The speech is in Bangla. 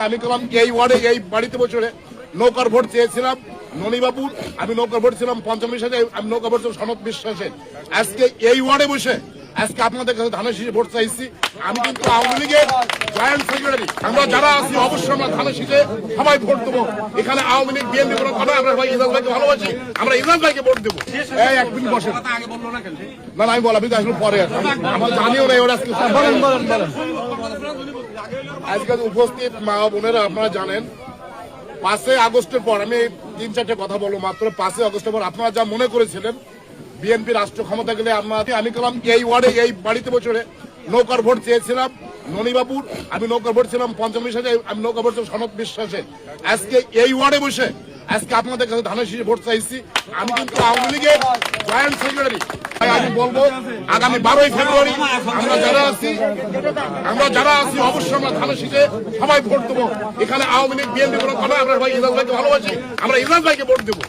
আমি কলাম এই ওয়ার্ডে এই বাড়িতে বসে নৌকার ভোট চেয়েছিলাম ননীবাবুর, আমি নৌকার ভোট ছিলাম পঞ্চম সাথে, আমি নৌকা ভোট ছিলাম সনদ বিশ্বাসের। আজকে এই ওয়ার্ডে বসে আজকে আপনাদের কাছে ধানের শীষে ভোট চাইছি। আমি কিন্তু আওয়ামী লীগের জয়েন্ট সেক্রেটারি। আমরা যারা আছি অবশ্যই আমরা ধানের শীষে সবাই ভোট দেবো। এখানে আওয়ামী লীগ বিএনপি কোনো কথা, আমরা ভাই ইজাজ ভাইকে ভালোবাসি, আমরা ইজাজ ভাইকে ভোট দেবো। এই এক মিনিট বসে না, আমি বলা কিন্তু আসলে পরে আমার জানিও নাই ওরা আজকে আজকে উপস্থিত মা বোনেরা। আপনারা জানেন 5 আগস্টের পর, আমি 3-4টে কথা বলবো মাত্র। 5 আগস্টের পর আপনারা যা মনে করেছিলেন বিএনপি রাষ্ট্র ক্ষমতা গেলে আমি কলাম এই ওয়ার্ডে এই বাড়িতে বসে নৌকার ভোট চেয়েছিলাম ননীবাবুর, আমি নৌকার ভোট ছিলাম পঞ্চম সাথে, আমি নৌকা ভোট ছিলাম সনদ বিশ্বাসের। আজকে এই ওয়ার্ডে বসে আজকে আপনাদের কাছে ধানের শীষে ভোট চাইছি। আমি কিন্তু আওয়ামী লীগের জয়েন্ট সেক্রেটারি। আমি বলবো আগামী 12ই ফেব্রুয়ারি আমরা যারা আছি অবশ্যই আমরা ধানের শীষে সবাই ভোট দেবো। এখানে আওয়ামী লীগ বিএনপি কোনো কথা, আমরা ভাই ইজাজ ভাইকে ভালোবাসি, আমরা ইজাজ ভাইকে ভোট দেবো।